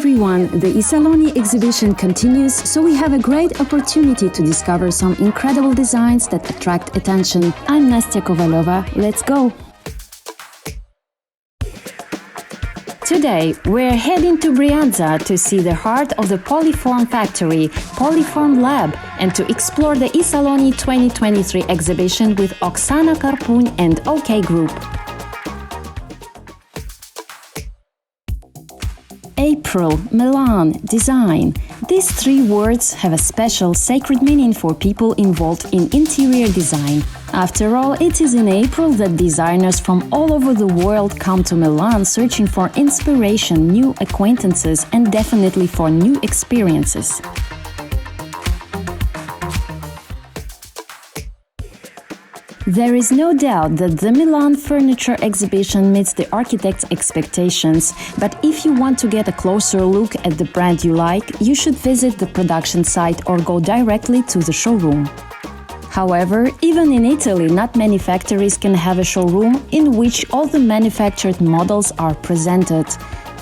everyone, the iSaloni exhibition continues, so we have a great opportunity to discover some incredible designs that attract attention. I'm Nastya Kovalova, let's go! Today, we're heading to Brianza to see the heart of the Poliform factory, Poliform Lab, and to explore the iSaloni 2023 exhibition with Oksana Karpun and OK Group. April, Milan, design. These three words have a special sacred meaning for people involved in interior design. After all, it is in April that designers from all over the world come to Milan searching for inspiration, new acquaintances, and definitely for new experiences. There is no doubt that the Milan Furniture Exhibition meets the architect's expectations, but if you want to get a closer look at the brand you like, you should visit the production site or go directly to the showroom. However, even in Italy, not many factories can have a showroom in which all the manufactured models are presented,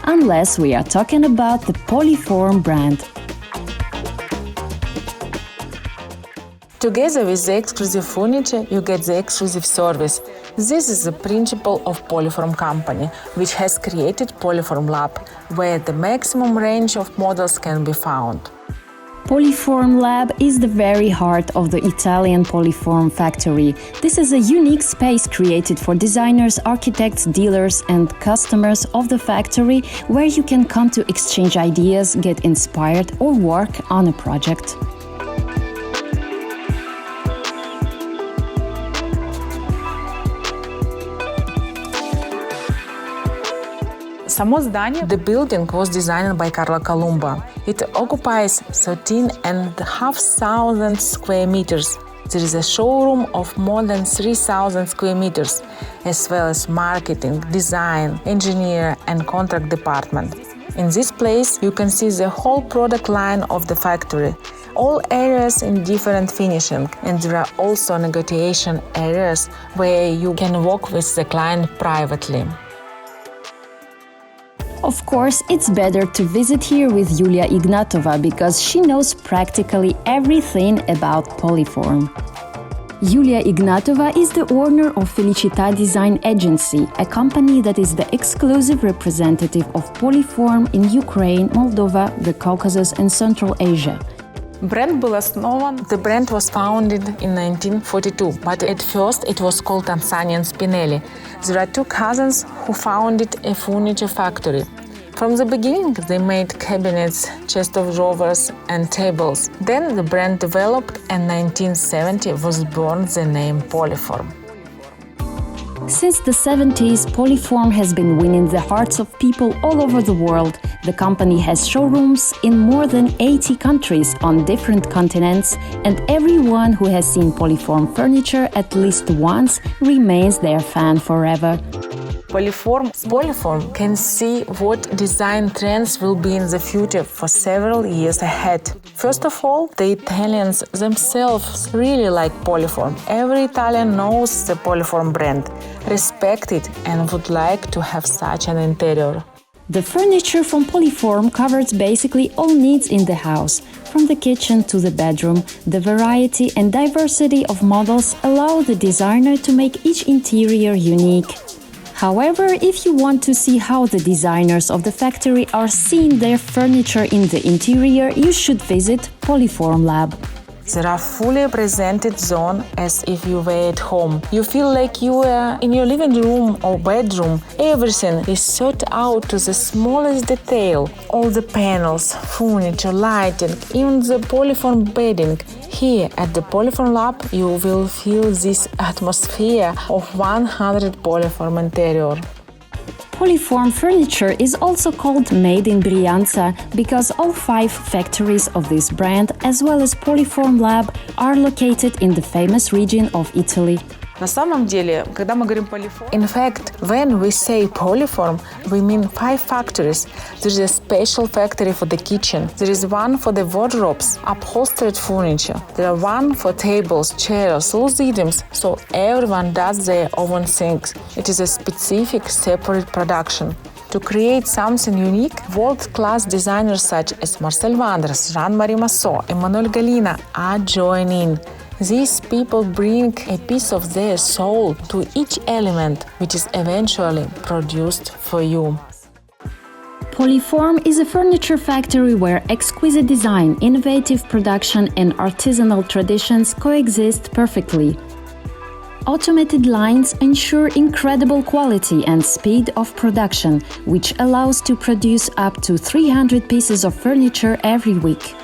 unless we are talking about the Poliform brand. Together with the exclusive furniture, you get the exclusive service. This is the principle of Poliform company, which has created Poliform Lab, where the maximum range of models can be found. Poliform Lab is the very heart of the Italian Poliform factory. This is a unique space created for designers, architects, dealers, and customers of the factory, where you can come to exchange ideas, get inspired, or work on a project. The building was designed by Carlo Colombo. It occupies 13,500 square meters. There is a showroom of more than 3,000 square meters, as well as marketing, design, engineer, and contract department. In this place, you can see the whole product line of the factory, all areas in different finishing, and there are also negotiation areas where you can work with the client privately. Of course, it's better to visit here with Yuliia Ihnatova because she knows practically everything about Poliform. Yuliia Ihnatova is the owner of Felicita Design Agency, a company that is the exclusive representative of Poliform in Ukraine, Moldova, the Caucasus and Central Asia. The brand was founded in 1942, but at first it was called Ansani and Spinelli. There are two cousins who founded a furniture factory. From the beginning, they made cabinets, chest of drawers, and tables. Then the brand developed, and in 1970 was born the name Poliform. Since the 70s, Poliform has been winning the hearts of people all over the world. The company has showrooms in more than 80 countries on different continents, and everyone who has seen Poliform furniture at least once remains their fan forever. Poliform can see what design trends will be in the future for several years ahead. First of all, the Italians themselves really like Poliform. Every Italian knows the Poliform brand, respect it, and would like to have such an interior. The furniture from Poliform covers basically all needs in the house. From the kitchen to the bedroom, the variety and diversity of models allow the designer to make each interior unique. However, if you want to see how the designers of the factory are seeing their furniture in the interior, you should visit Poliform Lab. There are fully presented zones as if you were at home. You feel like you are in your living room or bedroom. Everything is thought out to the smallest detail. All the panels, furniture, lighting, even the Poliform bedding. Here at the Poliform Lab, you will feel this atmosphere of 100 Poliform interior. Poliform furniture is also called Made in Brianza because all 5 factories of this brand, as well as Poliform Lab, are located in the famous region of Italy. In fact, when we say Poliform, we mean 5 factories. There is a special factory for the kitchen. There is one for the wardrobes, upholstered furniture. There are one for tables, chairs, loose items, so everyone does their own things. It is a specific, separate production. To create something unique, world-class designers such as Marcel Wanders, Jean-Marie Massot, Emmanuel Galina are joining. These people bring a piece of their soul to each element, which is eventually produced for you. Poliform is a furniture factory where exquisite design, innovative production, and artisanal traditions coexist perfectly. Automated lines ensure incredible quality and speed of production, which allows to produce up to 300 pieces of furniture every week.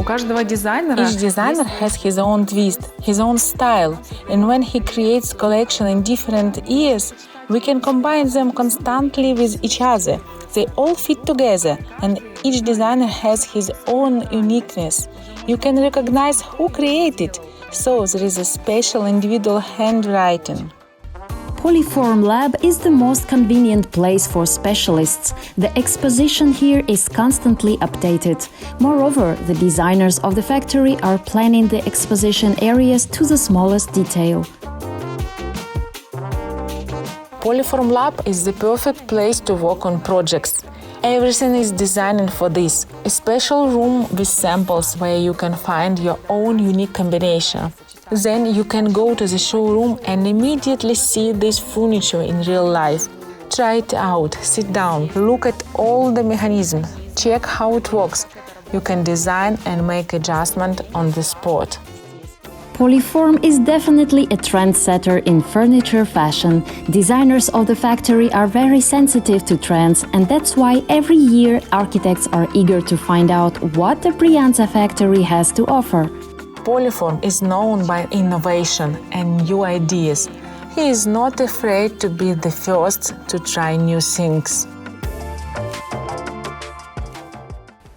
Each designer has his own twist, his own style, and when he creates collection in different years, we can combine them constantly with each other. They all fit together, and each designer has his own uniqueness. You can recognize who created, so there is a special individual handwriting. Poliform Lab is the most convenient place for specialists. The exposition here is constantly updated. Moreover, the designers of the factory are planning the exposition areas to the smallest detail. Poliform Lab is the perfect place to work on projects. Everything is designed for this. A special room with samples where you can find your own unique combination. Then you can go to the showroom and immediately see this furniture in real life. Try it out, sit down, look at all the mechanisms, check how it works. You can design and make adjustment on the spot. Poliform is definitely a trendsetter in furniture fashion. Designers of the factory are very sensitive to trends, and that's why every year architects are eager to find out what the Brianza factory has to offer. Poliform is known by innovation and new ideas. He is not afraid to be the first to try new things.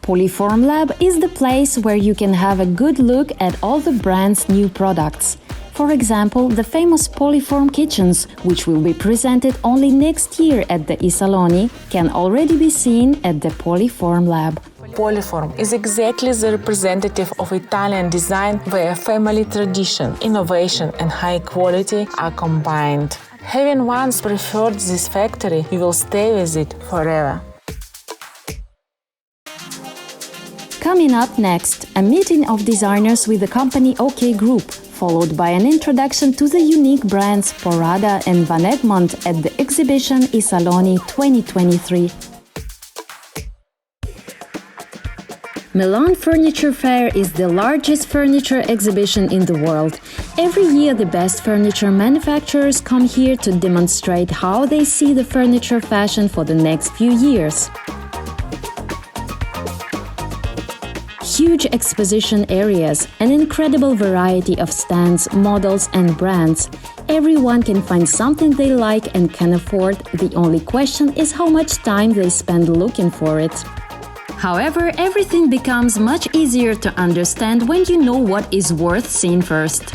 Poliform Lab is the place where you can have a good look at all the brand's new products. For example, the famous Poliform kitchens, which will be presented only next year at the iSaloni, can already be seen at the Poliform Lab. Poliform is exactly the representative of Italian design where family tradition, innovation and high quality are combined. Having once preferred this factory, you will stay with it forever. Coming up next, a meeting of designers with the company OK Group, followed by an introduction to the unique brands Porada and Van Egmond at the exhibition iSaloni 2023. Milan Furniture Fair is the largest furniture exhibition in the world. Every year the best furniture manufacturers come here to demonstrate how they see the furniture fashion for the next few years. Huge exposition areas, an incredible variety of stands, models and brands. Everyone can find something they like and can afford. The only question is how much time they spend looking for it. However, everything becomes much easier to understand when you know what is worth seeing first.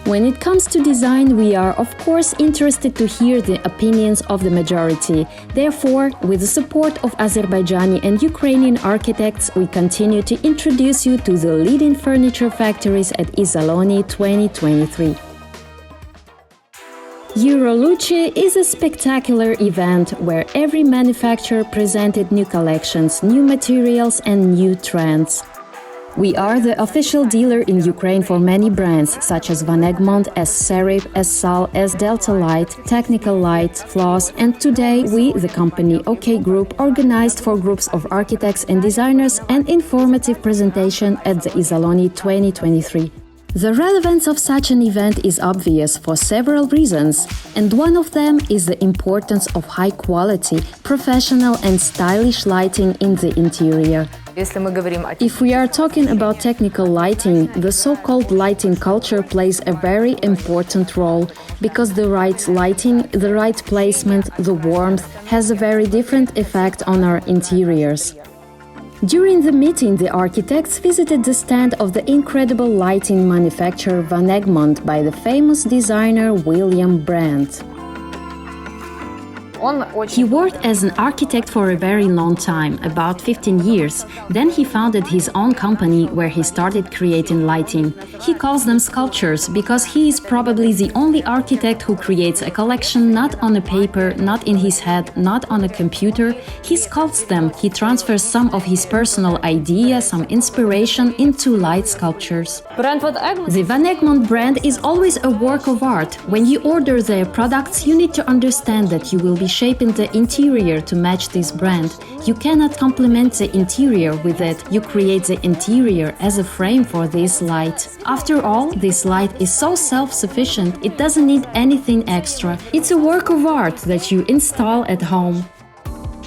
When it comes to design, we are of course interested to hear the opinions of the majority. Therefore, with the support of Azerbaijani and Ukrainian architects, we continue to introduce you to the leading furniture factories at iSaloni 2023. Euroluce is a spectacular event where every manufacturer presented new collections, new materials and new trends. We are the official dealer in Ukraine for many brands such as Van Egmond, as Serip, as Sal, as Delta Light, Technical Light, Floss, and today we, the company OK Group, organized for groups of architects and designers an informative presentation at the iSaloni 2023. The relevance of such an event is obvious for several reasons, and one of them is the importance of high quality, professional and stylish lighting in the interior. If we are talking about technical lighting, the so-called lighting culture plays a very important role, because the right lighting, the right placement, the warmth has a very different effect on our interiors. During the meeting, the architects visited the stand of the incredible lighting manufacturer Van Egmond by the famous designer William Brandt. He worked as an architect for a very long time, about 15 years. Then he founded his own company where he started creating lighting. He calls them sculptures because he is probably the only architect who creates a collection not on a paper, not in his head, not on a computer. He sculpts them. He transfers some of his personal idea, some inspiration into light sculptures. The Van Egmond brand is always a work of art. When you order their products, you need to understand that you will be shaping the interior to match this brand. You cannot complement the interior with it. You create the interior as a frame for this light. After all, this light is so self-sufficient, it doesn't need anything extra. It's a work of art that you install at home.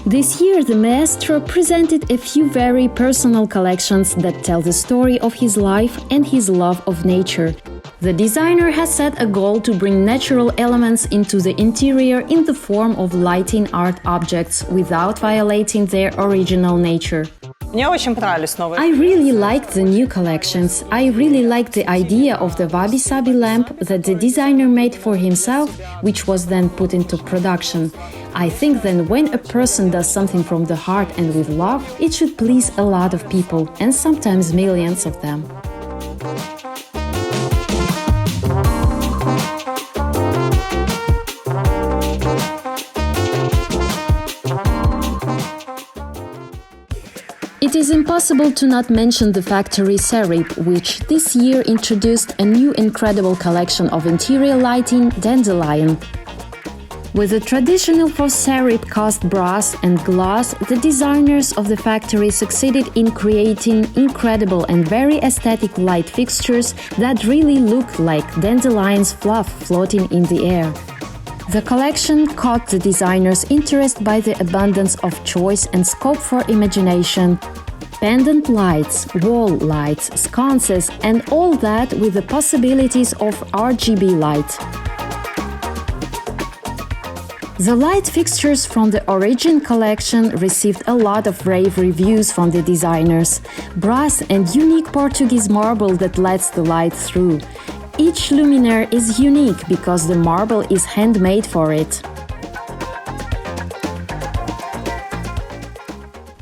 This year, the maestro presented a few very personal collections that tell the story of his life and his love of nature. The designer has set a goal to bring natural elements into the interior in the form of lighting art objects without violating their original nature. I really liked the new collections. I really liked the idea of the wabi-sabi lamp that the designer made for himself, which was then put into production. I think then when a person does something from the heart and with love, it should please a lot of people, and sometimes millions of them. It is impossible to not mention the factory Serip, which this year introduced a new incredible collection of interior lighting, Dandelion. With the traditional for Serip cast brass and glass, the designers of the factory succeeded in creating incredible and very aesthetic light fixtures that really look like dandelion's fluff floating in the air. The collection caught the designers' interest by the abundance of choice and scope for imagination. Pendant lights, wall lights, sconces, and all that with the possibilities of RGB light. The light fixtures from the Origin collection received a lot of rave reviews from the designers. Brass and unique Portuguese marble that lets the light through. Each luminaire is unique because the marble is handmade for it.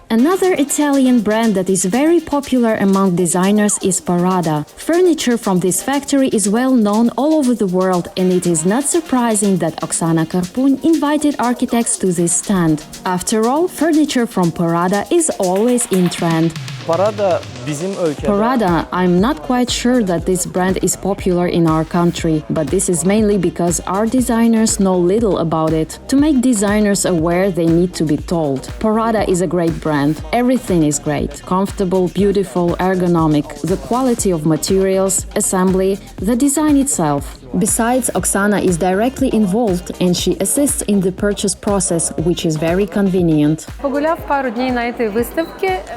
Another Italian brand that is very popular among designers is Porada. Furniture from this factory is well known all over the world, and it is not surprising that Oksana Karpun invited architects to this stand. After all, furniture from Porada is always in trend. Porada, I'm not quite sure that this brand is popular in our country, but this is mainly because our designers know little about it. To make designers aware, they need to be told. Porada is a great brand. Everything is great. Comfortable, beautiful, ergonomic. The quality of materials, assembly, the design itself. Besides, Oksana is directly involved and she assists in the purchase process, which is very convenient.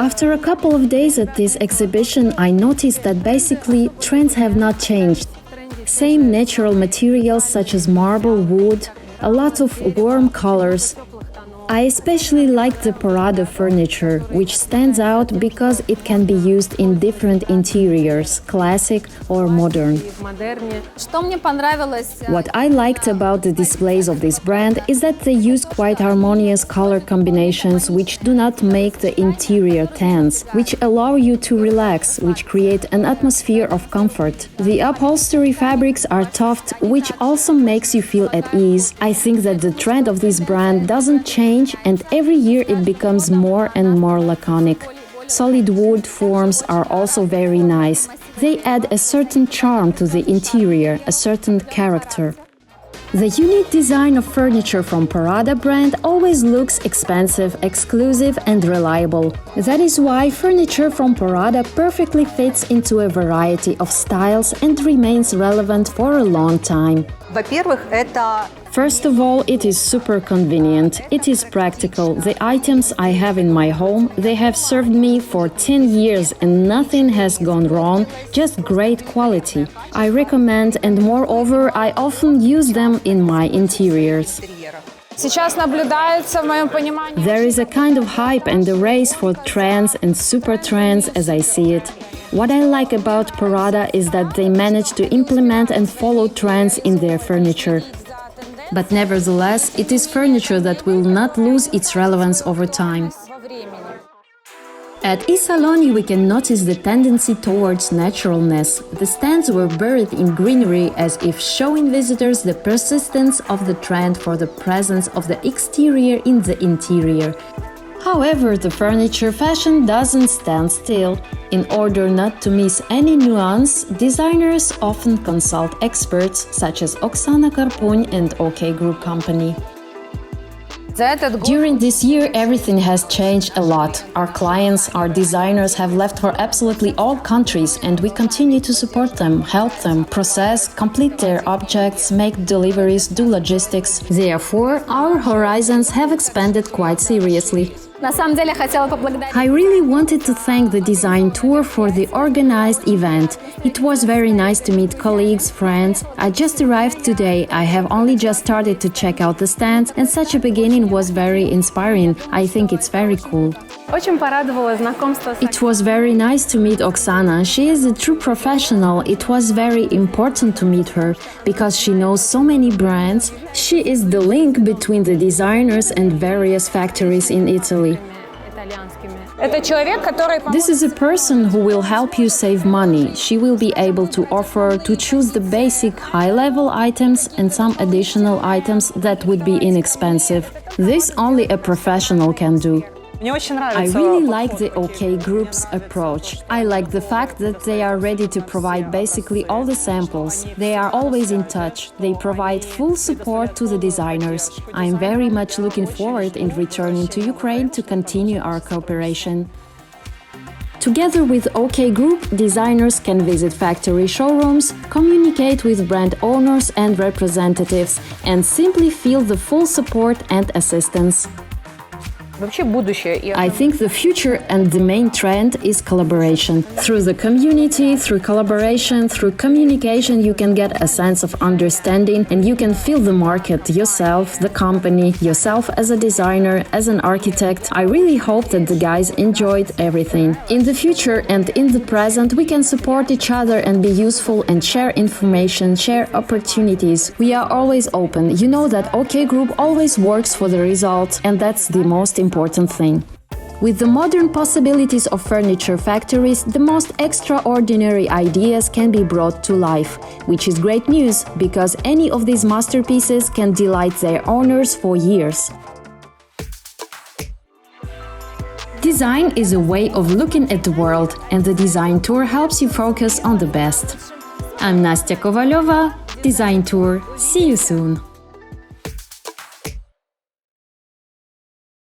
After a couple of days at this exhibition, I noticed that basically trends have not changed. Same natural materials such as marble, wood, a lot of warm colors. I especially like the Porada furniture, which stands out because it can be used in different interiors, classic or modern. What I liked about the displays of this brand is that they use quite harmonious color combinations which do not make the interior tense, which allow you to relax, which create an atmosphere of comfort. The upholstery fabrics are soft, which also makes you feel at ease. I think that the trend of this brand doesn't change, and every year it becomes more and more laconic. Solid wood forms are also very nice. They add a certain charm to the interior, a certain character. The unique design of furniture from Porada brand always looks expensive, exclusive and reliable. That is why furniture from Porada perfectly fits into a variety of styles and remains relevant for a long time. First of all, it is super convenient. It is practical. The items I have in my home, they have served me for 10 years and nothing has gone wrong, just great quality. I recommend, and moreover, I often use them in my interiors. There is a kind of hype and a race for trends and super trends as I see it. What I like about Porada is that they manage to implement and follow trends in their furniture. But nevertheless, it is furniture that will not lose its relevance over time. At iSaloni, we can notice the tendency towards naturalness. The stands were buried in greenery as if showing visitors the persistence of the trend for the presence of the exterior in the interior. However, the furniture fashion doesn't stand still. In order not to miss any nuance, designers often consult experts such as Oksana Karpun and OK Group Company. During this year, everything has changed a lot. Our clients, our designers have left for absolutely all countries, and we continue to support them, help them process, complete their objects, make deliveries, do logistics. Therefore, our horizons have expanded quite seriously. I really wanted to thank the design tour for the organized event. It was very nice to meet colleagues, friends. I just arrived today. I have only just started to check out the stands, and such a beginning was very inspiring. I think it's very cool. It was very nice to meet Oksana. She is a true professional. It was very important to meet her because she knows so many brands. She is the link between the designers and various factories in Italy. This is a person who will help you save money. She will be able to offer to choose the basic high-level items and some additional items that would be inexpensive. This only a professional can do. I really like the OK Group's approach. I like the fact that they are ready to provide basically all the samples. They are always in touch. They provide full support to the designers. I am very much looking forward in returning to Ukraine to continue our cooperation. Together with OK Group, designers can visit factory showrooms, communicate with brand owners and representatives, and simply feel the full support and assistance. I think the future and the main trend is collaboration. Through the community, through collaboration, through communication, you can get a sense of understanding and you can feel the market yourself, the company, yourself as a designer, as an architect. I really hope that the guys enjoyed everything. In the future and in the present, we can support each other and be useful and share information, share opportunities. We are always open. You know that OK Group always works for the result, and that's the most important thing. With the modern possibilities of furniture factories, the most extraordinary ideas can be brought to life, which is great news because any of these masterpieces can delight their owners for years. Design is a way of looking at the world, and the design tour helps you focus on the best. I'm Nastya Kovalyova, Design Tour. See you soon!